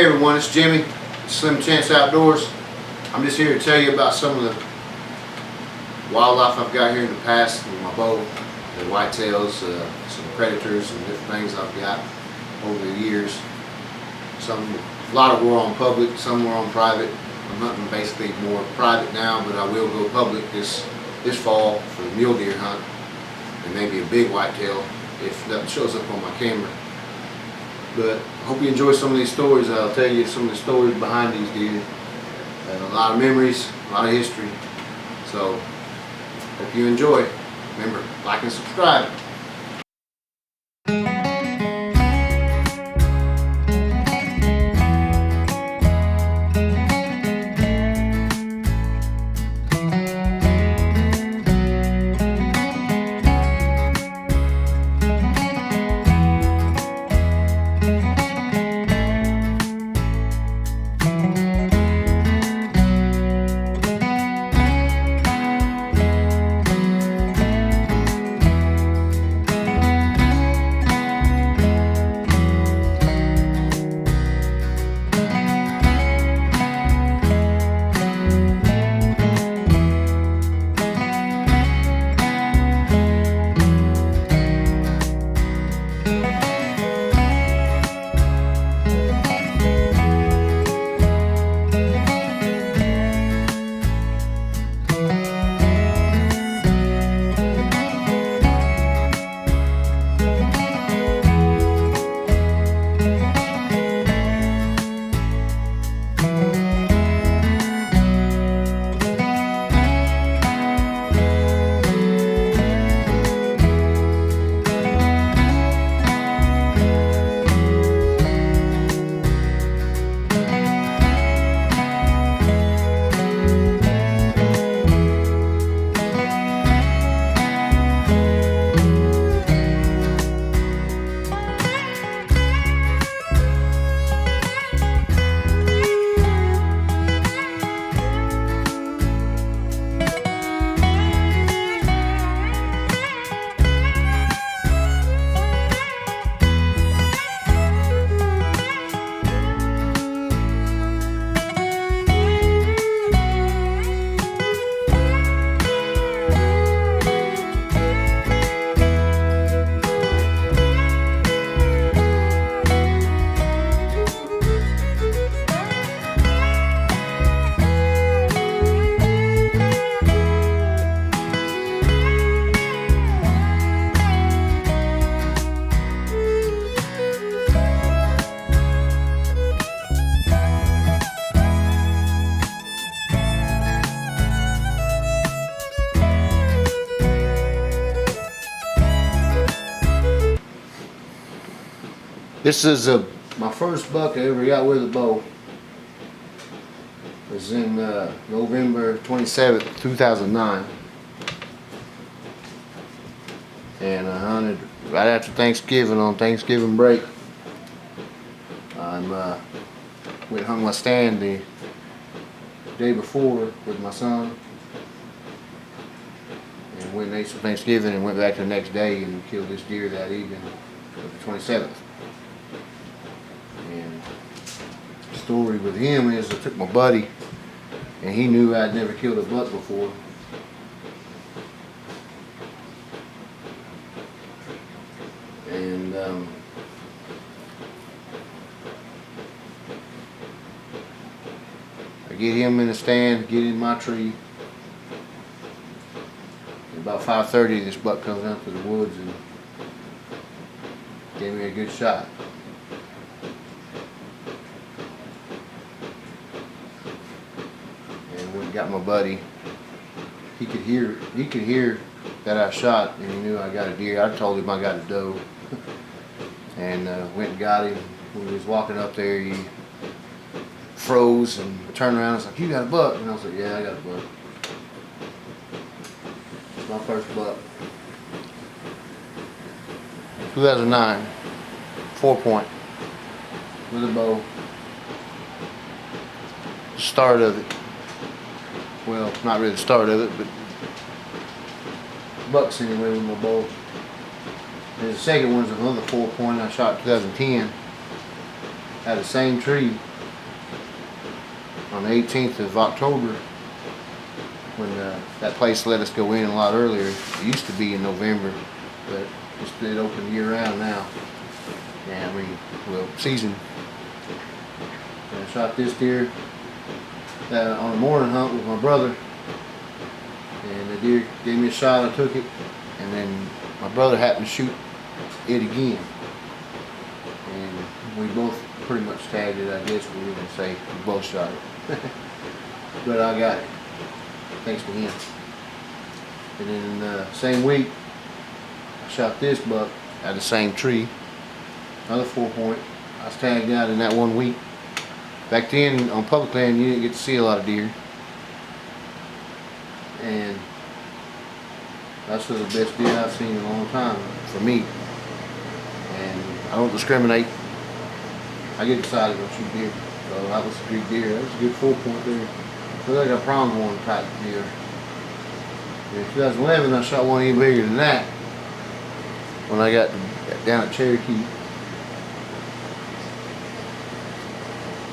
Hey everyone, it's Jimmy, Slim Chance Outdoors. I'm just here to tell you about some of the wildlife I've got here in the past with my bow, the whitetails, some predators and different things I've got over the years. A lot of were on public, some were on private. I'm hunting basically more private now, but I will go public this fall for the mule deer hunt and maybe a big whitetail if nothing shows up on my camera. But I hope you enjoy some of these stories. I'll tell you some of the stories behind these deer. A lot of memories, a lot of history. So, hope you enjoy. Remember, like and subscribe. This is my first buck I ever got with a bow. It was in November 27th, 2009. And I hunted right after Thanksgiving on Thanksgiving break. I went and hung my stand the day before with my son. And went and ate some Thanksgiving and went back the next day and killed this deer that evening, the 27th. And the story with him is I took my buddy and he knew I'd never killed a buck before. And I get him in the stand, get in my tree. At about 5:30 this buck comes out to the woods and gave me a good shot. Got my buddy. He could hear that I shot, and he knew I got a deer. I told him I got a doe, and went and got him. When he was walking up there, he froze and turned around and was like, "You got a buck?" And I was like, "Yeah, I got a buck." It's my first buck. 2009, 4-point with a bow. The start of it. Well, not really the start of it, but bucks anyway with my bow. And the second one's another 4-point I shot in 2010. Had the same tree on the 18th of October, when that place let us go in a lot earlier. It used to be in November, but it open year round now. Yeah, I mean, well, season. And I shot this deer on a morning hunt with my brother, and the deer gave me a shot. I took it, and then my brother happened to shoot it again, and we both pretty much tagged it. I guess we were gonna say we both shot it, but I got it thanks to him. And then in the same week, I shot this buck at the same tree, another 4-point. I was tagged out in that 1 week. Back then on public land you didn't get to see a lot of deer, and that's the best deer I've seen in a long time for me. And I don't discriminate. I get excited when I shoot deer. So that was a good deer. That was a good 4-point deer. Looked like a pronghorn type deer. In 2011 I shot one even bigger than that when I got down at Cherokee.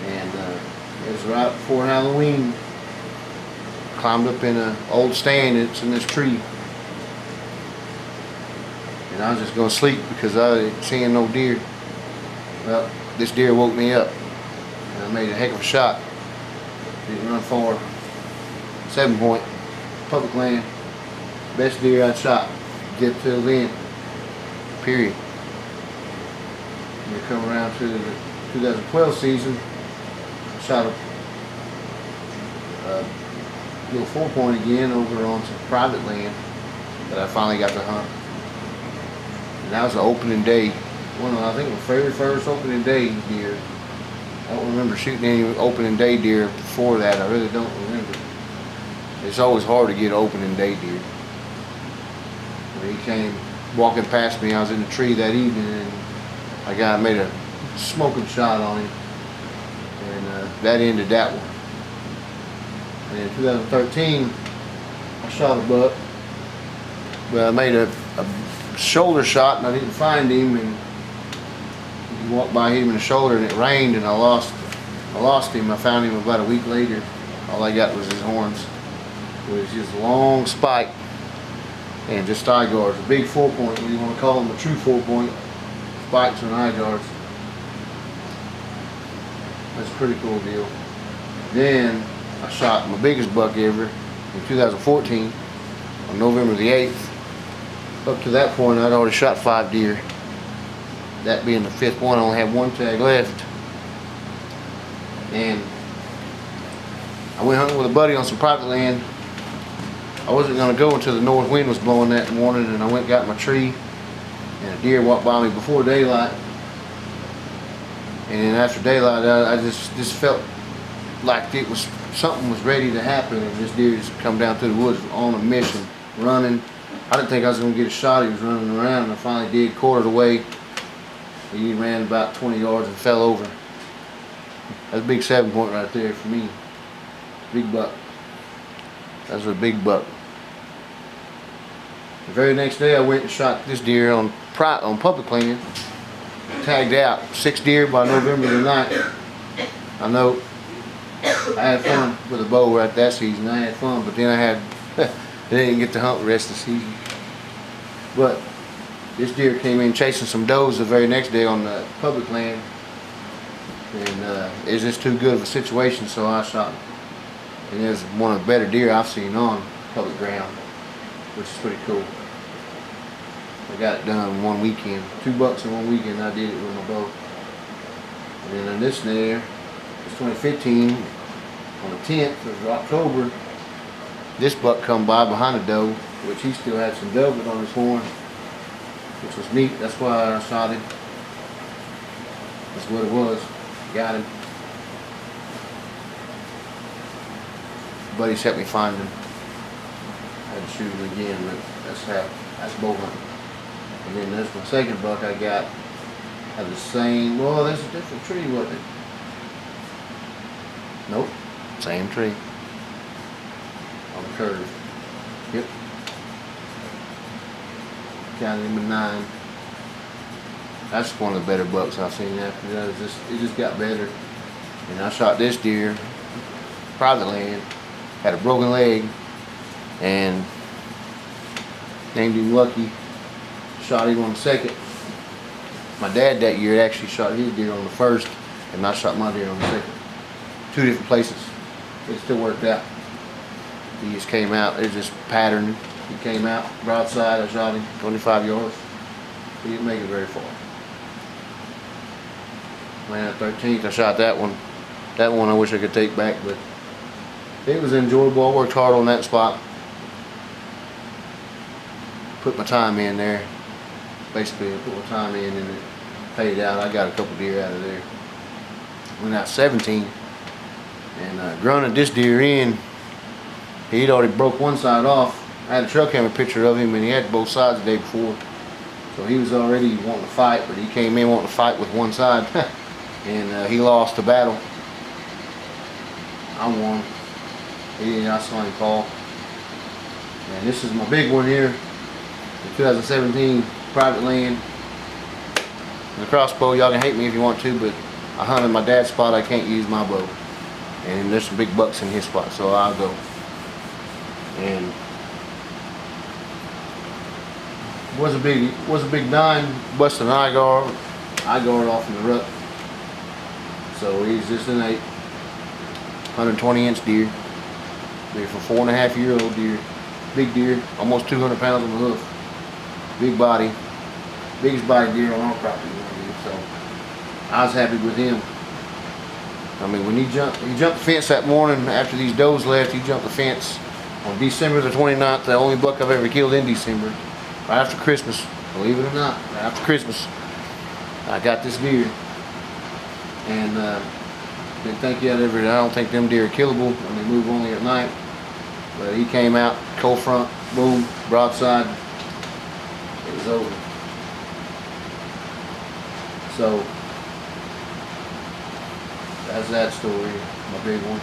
And it was right before Halloween. Climbed up in an old stand that's in this tree. And I was just gonna sleep because I didn't see no deer. Well, this deer woke me up, and I made a heck of a shot. Didn't run far. 7-point, public land, best deer I'd shot. Get till then. Period. When we come around to the 2012 season, I shot a little 4-point again over on some private land that I finally got to hunt. And that was the opening day. I think the very first opening day deer. I don't remember shooting any opening day deer before that. I really don't remember. It's always hard to get opening day deer. When he came walking past me, I was in the tree that evening, and I made a smoking shot on him, and that ended that one. And in 2013, I shot a buck. But I made a shoulder shot, and I didn't find him, and he walked by, hit him in the shoulder, and it rained, and I lost him. I found him about a week later. All I got was his horns. It was just a long spike and just eye guards. A big 4-point, you want to call them a true 4-point, spikes and eye guards. That's a pretty cool deal. Then I shot my biggest buck ever in 2014 on November the 8th. Up to that point, I'd already shot 5 deer. That being the 5th one, I only had 1 tag left. And I went hunting with a buddy on some private land. I wasn't going to go until the north wind was blowing that morning, and I went and got my tree, and a deer walked by me before daylight. And then after daylight, I just felt like something was ready to happen, and this deer just come down through the woods on a mission, running. I didn't think I was going to get a shot. He was running around, and I finally did, quartered away. He ran about 20 yards and fell over. That's a big 7-point right there for me. Big buck. That's a big buck. The very next day I went and shot this deer on public land. Tagged out 6 deer by November the 9th. I know I had fun with a bow right that season. I had fun, but then I didn't get to hunt the rest of the season. But this deer came in chasing some does the very next day on the public land, and it was just too good of a situation, so I shot him. And it was one of the better deer I've seen on public ground, which is pretty cool. I got it done in 1 weekend. 2 bucks in 1 weekend. I did it with my bow. And then on this there, it's 2015, on the 10th of October, this buck come by behind a doe, which he still had some velvet on his horn, which was neat. That's why I shot him. That's what it was. Got him. Buddies helped me find him. I had to shoot him again, but that's bow hunting. And then there's my second buck I got. Had the same, well, there's a different tree, wasn't it? Nope, same tree. On the curve. Yep. County number 9. That's one of the better bucks I've seen after that. It just got better. And I shot this deer private land, had a broken leg, and named him Lucky. Shot him on the second. My dad that year actually shot his deer on the first, and I shot my deer on the second. 2 different places. It still worked out. He just came out. It was just patterned. He came out broadside. I shot him 25 yards. He didn't make it very far. Man, 13th, I shot that one. That one I wish I could take back, but it was enjoyable. I worked hard on that spot. Put my time in there. Basically, I put my time in and it paid out. I got a couple deer out of there. Went out 17 and grunted this deer in. He'd already broke one side off. I had a trail camera picture of him and he had both sides the day before. So he was already wanting to fight, but he came in wanting to fight with one side. And he lost the battle. I won. I saw him fall. And this is my big one here. The 2017 private land. And the crossbow, y'all can hate me if you want to, but I hunted my dad's spot. I can't use my bow. And there's some big bucks in his spot, so I'll go. And was a big 9, busted an eye guard off in the rut. So he's just an 120-inch deer. Deer for 4.5-year-old deer. Big deer, almost 200 pounds on the hoof. Big body, biggest body deer on our property. So I was happy with him. I mean, when he jumped the fence that morning after these does left. He jumped the fence on December the 29th. The only buck I've ever killed in December, right after Christmas. Believe it or not, right after Christmas, I got this deer. And didn't think yet ever. I don't think them deer are killable when they move only at night. But he came out, cold front, boom, broadside. It was over. So that's that story, my big one.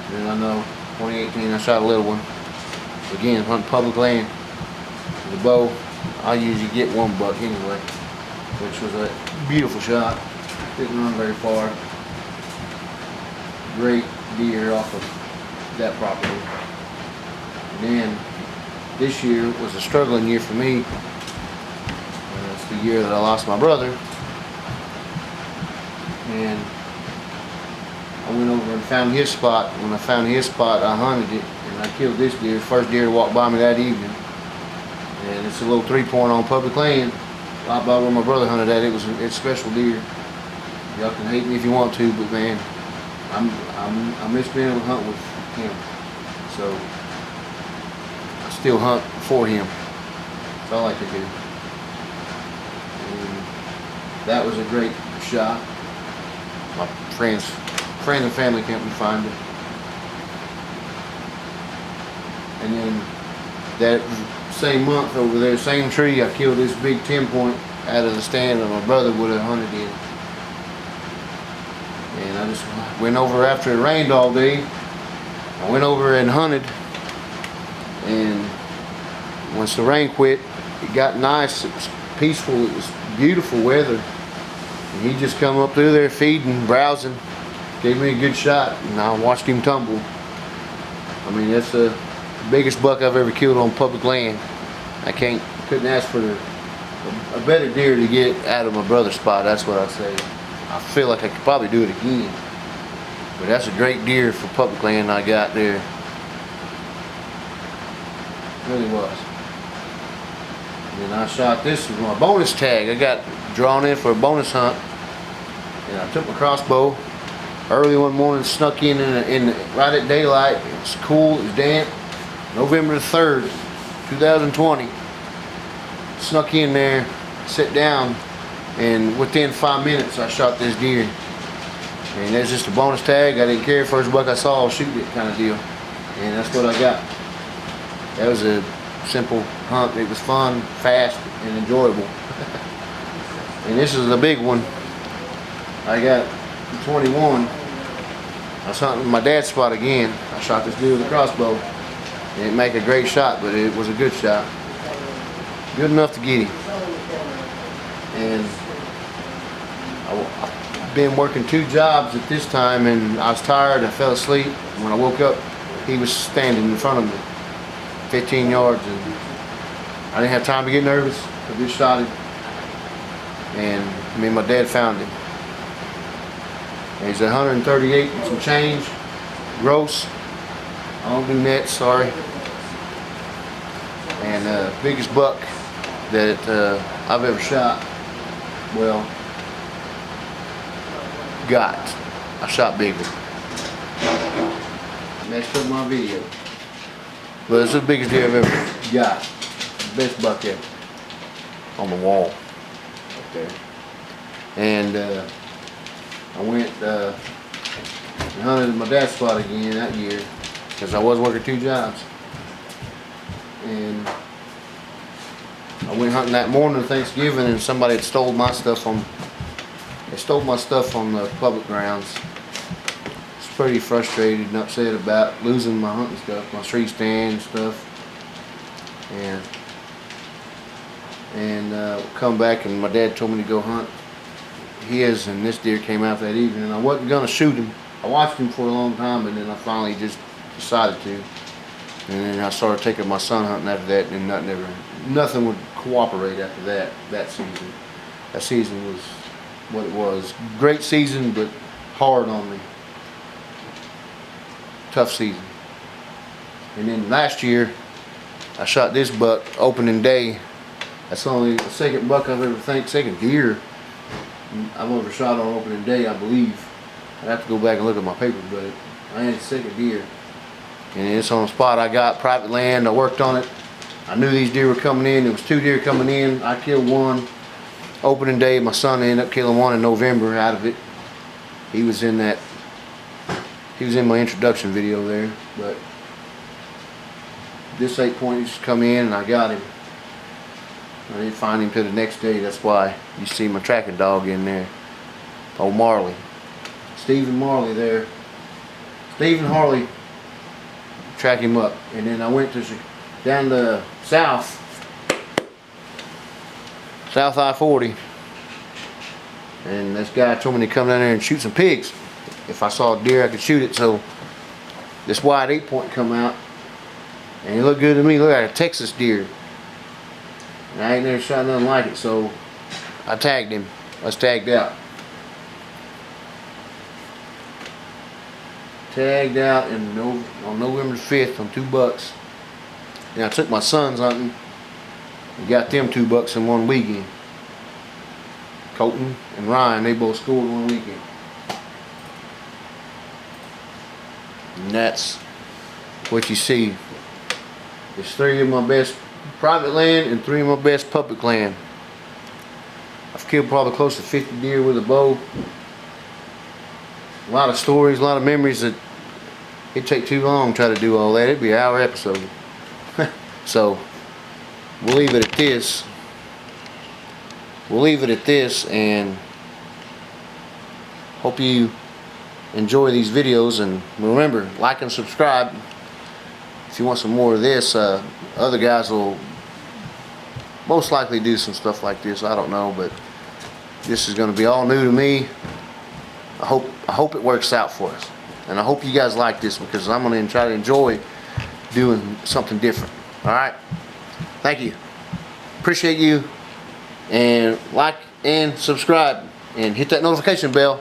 And then I know 2018 I shot a little one. Again, hunting public land. With a bow, I usually get one buck anyway, which was a beautiful shot. Didn't run very far. Great deer off of that property. And then this year was a struggling year for me. It's the year that I lost my brother. And I went over and found his spot. When I found his spot, I hunted it and I killed this deer. First deer to walk by me that evening. And it's a little 3-point on public land, right by where my brother hunted at. It's a special deer. Y'all can hate me if you want to, but man, I miss being able to hunt with him. So I still hunt for him. That's all I could do. And that was a great shot. My friends and family can't find it. And then that same month over there, same tree, I killed this big 10-point out of the stand that my brother would have hunted in. And I just went over after it rained all day. I went over and hunted. And once the rain quit, it got nice. It was peaceful. It was beautiful weather. And he just come up through there feeding, browsing. Gave me a good shot. And I watched him tumble. I mean, that's the biggest buck I've ever killed on public land. Couldn't ask for a better deer to get out of my brother's spot. That's what I say. I feel like I could probably do it again. But that's a great deer for public land I got there. It really was. And then I shot this with my bonus tag. I got drawn in for a bonus hunt. And I took my crossbow early one morning, snuck in right at daylight. It was cool, it was damp. November the 3rd, 2020. Snuck in there, sat down, and within 5 minutes I shot this deer. And that's just a bonus tag. I didn't care. First buck I saw, I'll shoot it kind of deal. And that's what I got. That was a simple hunt. It was fun, fast, and enjoyable. And this is the big one. I got 21. I was hunting my dad's spot again. I shot this deer with a crossbow. It didn't make a great shot, but it was a good shot. Good enough to get him. And been working 2 jobs at this time, and I was tired. I fell asleep. When I woke up, he was standing in front of me, 15 yards, and I didn't have time to get nervous. I just shot him, and me and my dad found him. And he's 138 and some change, gross. I don't do nets, sorry. And biggest buck that I've ever shot. Well, I shot bigger. Messed up my video. But it's the biggest deer I've ever got. Best buck ever. On the wall. Up there. And I went and hunted my dad's spot again that year. Because I was working 2 jobs. And I went hunting that morning of Thanksgiving, and somebody had stole my stuff on the public grounds. I was pretty frustrated and upset about losing my hunting stuff, my tree stand and stuff. And come back, and my dad told me to go hunt his, and this deer came out that evening. And I wasn't gonna shoot him. I watched him for a long time, and then I finally just decided to. And then I started taking my son hunting after that, and nothing would cooperate after that season. That season was what it was. Great season, but hard on me. Tough season. And then last year, I shot this buck opening day. That's only the second buck I've ever second deer I've ever shot on opening day, I believe. I'd have to go back and look at my papers, but I had the second deer. And it's on a spot I got, private land. I worked on it. I knew these deer were coming in. There was 2 deer coming in. I killed one opening day. My son ended up killing one in November out of it. He was in my introduction video there. But this 8-point used to come in, and I got him. I didn't find him till the next day. That's why you see my tracking dog in there. Oh, Marley. Stephen Marley there. Stephen Harley. Track him up. And then I went down the south I-40, and this guy told me to come down there and shoot some pigs. If I saw a deer, I could shoot it. So this wide 8-point come out, and he looked good to me. Looked like a Texas deer, and I ain't never shot nothing like it. So I tagged him. I was tagged out. Tagged out on November 5th on 2 bucks. And I took my sons hunting and got them 2 bucks in one weekend. Colton and Ryan, they both scored one weekend. And that's what you see. There's 3 of my best private land and 3 of my best public land. I've killed probably close to 50 deer with a bow. A lot of stories, a lot of memories that it'd take too long to try to do all that. It'd be an hour episode. So we'll leave it at this. And hope you enjoy these videos, and remember, like and subscribe if you want some more of this. Other guys will most likely do some stuff like this. I don't know, but this is going to be all new to me. I hope it works out for us, and I hope you guys like this, because I'm going to try to enjoy doing something different. Alright, thank you, appreciate you, and like and subscribe and hit that notification bell.